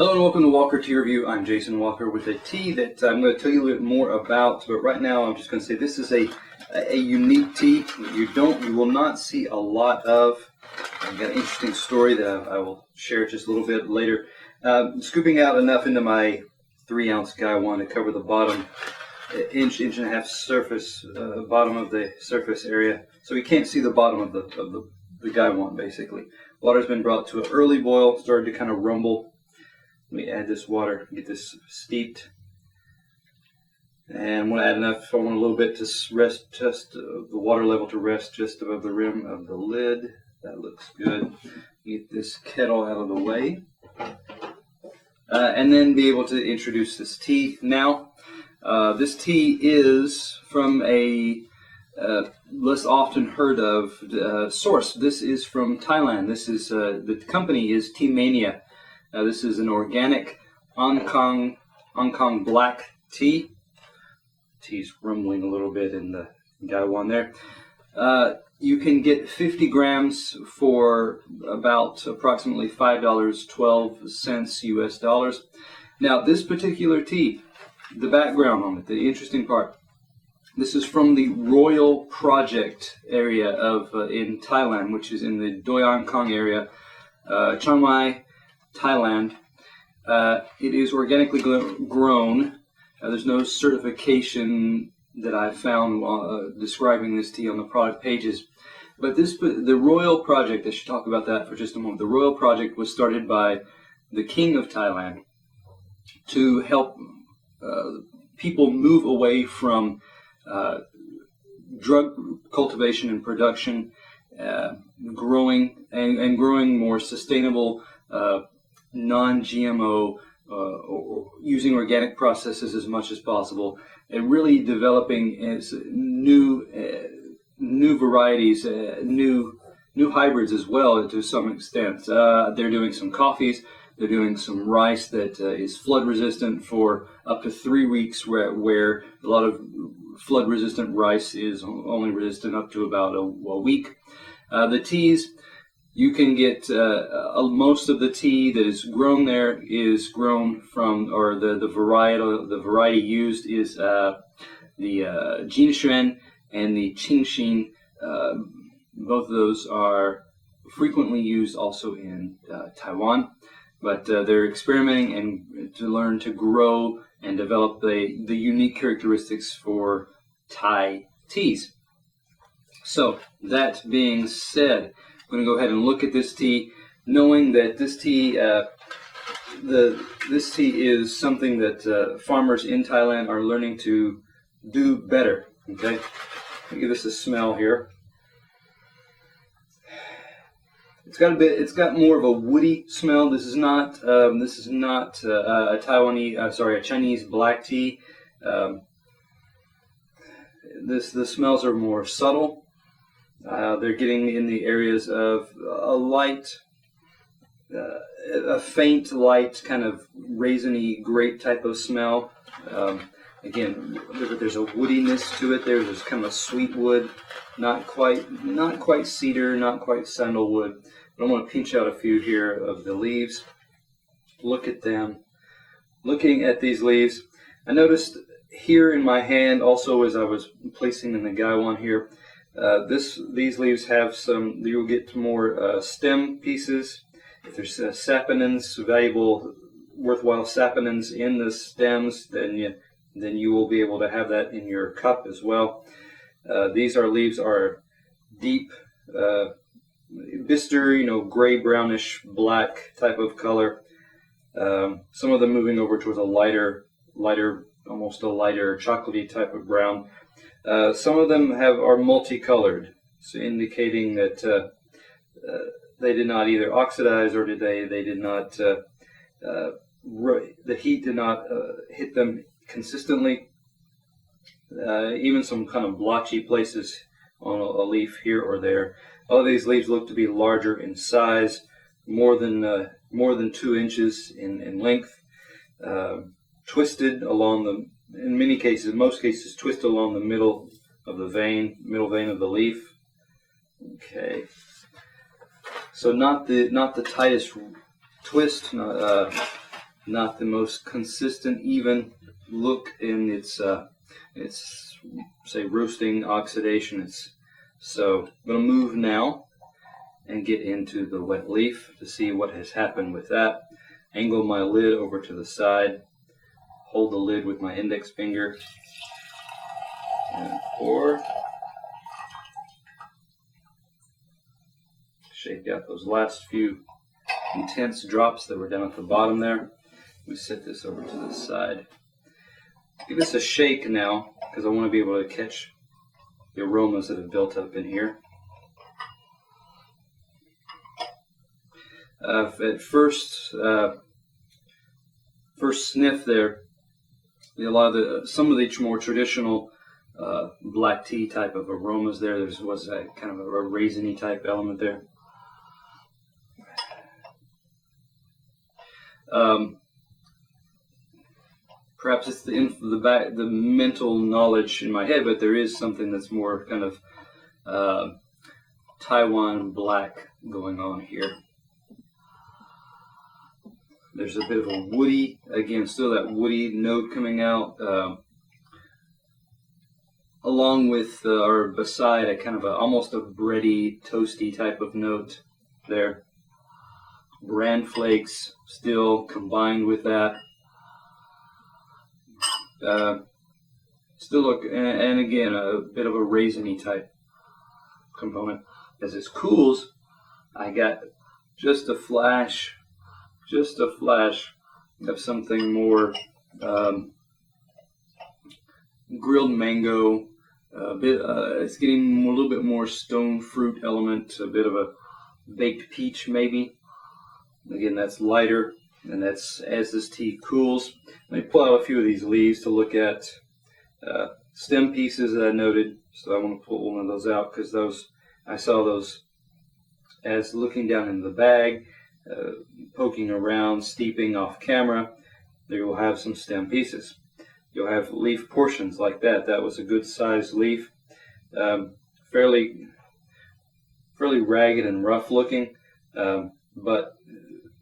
Hello and welcome to Walker Tea Review. I'm Jason Walker with a tea that I'm going to tell you a little bit more about, but right now I'm just going to say this is a unique tea that you will not see a lot of. I've got an interesting story that I will share just a little bit later. Scooping out enough into my 3-ounce Gaiwan to cover the bottom inch and a half surface, bottom of the surface area, so we can't see the bottom of the Gaiwan basically. Water's been brought to an early boil, started to kind of rumble. Let me add this water, get this steeped. And I want to add enough, I want a little bit to rest, just the water level to rest just above the rim of the lid. That looks good. Get this kettle out of the way. And then be able to introduce this tea. Now, this tea is from a less often heard of source. This is from Thailand. This is, the company is Teamania. This is an OrganicAngkhangBlack tea. Tea's rumbling a little bit in the Gaiwan there. You can get 50 grams for about approximately $5.12 US dollars. Now, this particular tea, the background on it, the interesting part, this is from the Royal Project area of in Thailand, which is in the Doi An Khang area, Chiang Mai, Thailand. It is organically grown. There's no certification that I found describing this tea on the product pages. But the Royal Project, I should talk about that for just a moment. The Royal Project was started by the King of Thailand to help people move away from drug cultivation and production, growing more sustainable non-GMO, or using organic processes as much as possible, and really developing new varieties, new hybrids as well to some extent. They're doing some coffees. They're doing some rice that is flood resistant for up to 3 weeks, where a lot of flood resistant rice is only resistant up to about a week. The teas, you can get most of the tea that is grown there is grown from, or the variety used is the Jinshuan and the Qingxin. Both of those are frequently used also in Taiwan, but they're experimenting and to learn to grow and develop the unique characteristics for Thai teas. So that being said, I'm going to go ahead and look at this tea, knowing that this tea, this tea is something that farmers in Thailand are learning to do better. Okay, let me give this a smell here. It's got more of a woody smell. This is not a Chinese black tea. The smells are more subtle. They're getting in the areas of a faint light kind of raisiny grape type of smell. Again, there's a woodiness to it. There's kind of a sweet wood, not quite cedar, not quite sandalwood. But I'm going to pinch out a few here of the leaves. Look at them. Looking at these leaves, I noticed here in my hand, also as I was placing in the Gaiwan here, these leaves have some. You'll get more stem pieces. If there's saponins, valuable, worthwhile saponins in the stems, then you will be able to have that in your cup as well. These leaves are deep bistre, gray, brownish, black type of color. Some of them moving over towards a lighter, almost a lighter chocolatey type of brown. Some of them are multicolored, so indicating that they did not either oxidize or they did not the heat did not hit them consistently. Even some kind of blotchy places on a leaf here or there. All of these leaves look to be larger in size, more than 2 inches in length, twisted along in most cases, twisted along the middle vein of the leaf. Okay, so not the tightest twist, not the most consistent, even look in its say roasting oxidation. So I'm going to move now and get into the wet leaf to see what has happened with that. Angle my lid over to the side, hold the lid with my index finger, and pour. Shake out those last few intense drops that were down at the bottom there. We set this over to the side. Give this a shake now, because I want to be able to catch the aromas that have built up in here. At first sniff there, some of the more traditional black tea type of aromas there. There was a kind of a raisiny type element there. Perhaps it's the mental knowledge in my head, but there is something that's more kind of Taiwan black going on here. There's a bit of a woody, again, still that woody note coming out, along with or beside a kind of almost a bready, toasty type of note there. Bran flakes still combined with that. Still look, and again, a bit of a raisiny type component. As this cools, I got just a flash of something more grilled mango. It's getting a little bit more stone fruit element, a bit of a baked peach maybe. Again, that's lighter, and that's as this tea cools. Let me pull out a few of these leaves to look at stem pieces that I noted. So I want to pull one of those out because I saw those as looking down in the bag, poking around, steeping off camera. There you'll have some stem pieces. You'll have leaf portions like that. That was a good sized leaf, fairly ragged and rough looking, but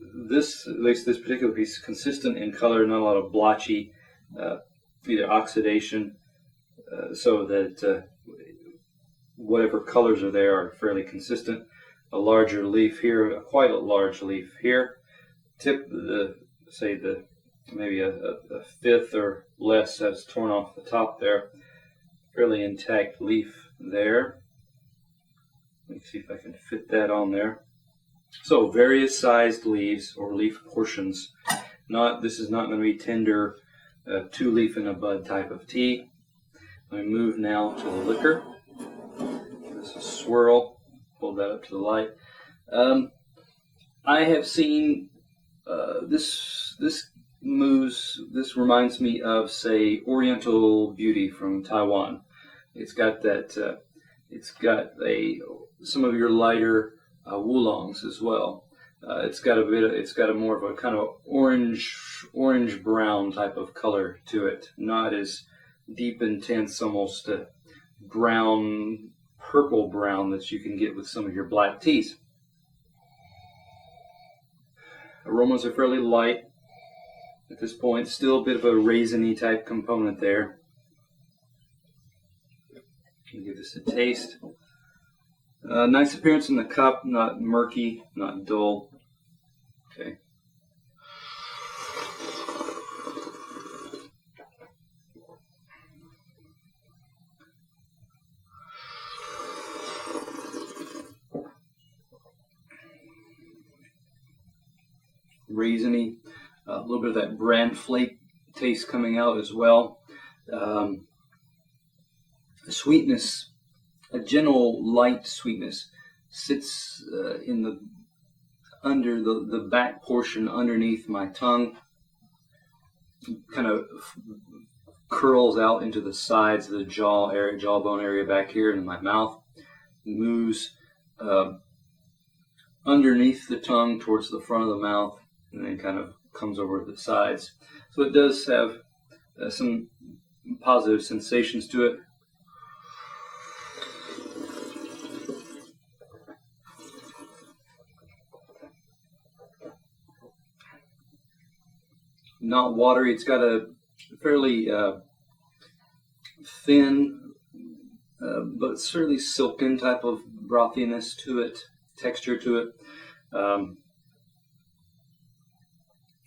at least this particular piece, consistent in color, not a lot of blotchy, either oxidation, so that whatever colors are there are fairly consistent. A larger leaf here, quite a large leaf here. Maybe a fifth or less has torn off the top there. Fairly intact leaf there. Let me see if I can fit that on there. So various sized leaves or leaf portions. This is not going to be tender, two leaf in a bud type of tea. Let me move now to the liquor. This is swirl. Hold that up to the light. I have seen this reminds me of, say, Oriental Beauty from Taiwan. It's got that. It's got some of your lighter oolongs as well. It's got a more of a kind of orange brown type of color to it. Not as deep, intense, almost brown, purple brown that you can get with some of your black teas. Aromas are fairly light at this point. Still a bit of a raisiny type component there. Can give this a taste. Nice appearance in the cup, not murky, not dull. Okay. Raisiny, a little bit of that bran flake taste coming out as well. Sweetness, a gentle light sweetness, sits under the back portion underneath my tongue, kind of curls out into the sides of the jawbone area back here in my mouth, moves underneath the tongue towards the front of the mouth, and then kind of comes over the sides. So it does have some positive sensations to it. not watery. It's got a fairly thin, but certainly silken type of brothiness to it, texture to it.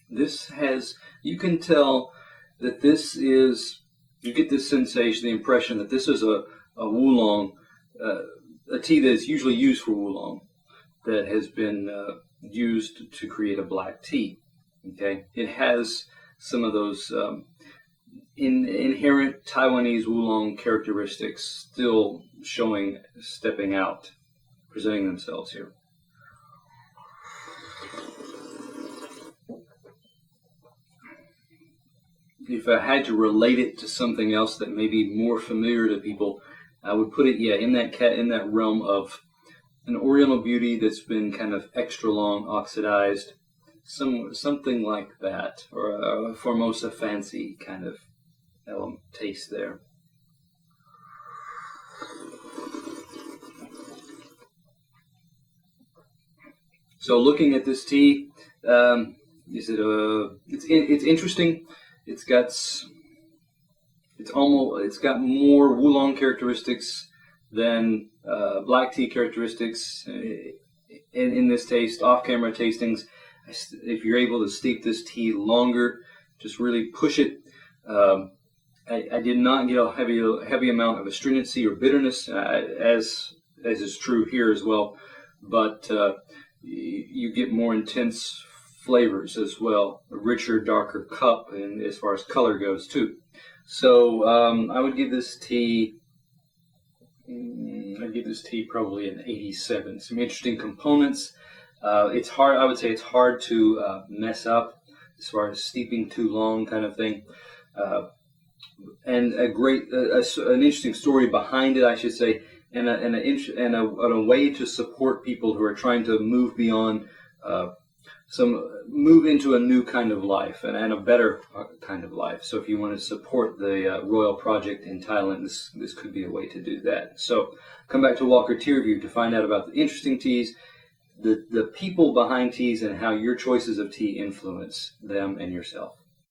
This has, you can tell that this is, you get this sensation, the impression that this is a oolong, a tea that is usually used for oolong, that has been used to create a black tea. Okay, it has some of those inherent Taiwanese oolong characteristics still stepping out, presenting themselves here. If I had to relate it to something else that may be more familiar to people, I would put it, in that realm of an Oriental beauty that's been kind of extra long oxidized, something like that, or a Formosa fancy kind of taste there. So looking at this tea, it's interesting. It's got more oolong characteristics than black tea characteristics in this taste. Off-camera tastings, if you're able to steep this tea longer, just really push it. I did not get a heavy amount of astringency or bitterness, as is true here as well, but you get more intense flavors as well, a richer, darker cup, and as far as color goes too. So I would give this tea. I'd give this tea probably an 87. Some interesting components. It's hard. I would say it's hard to mess up as far as steeping too long, kind of thing. And an interesting story behind it, I should say, and a way to support people who are trying to move beyond. Move into a new kind of life and a better kind of life. So if you want to support the Royal Project in Thailand, this could be a way to do that. So come back to Walker Tea Review to find out about the interesting teas, the people behind teas, and how your choices of tea influence them and yourself.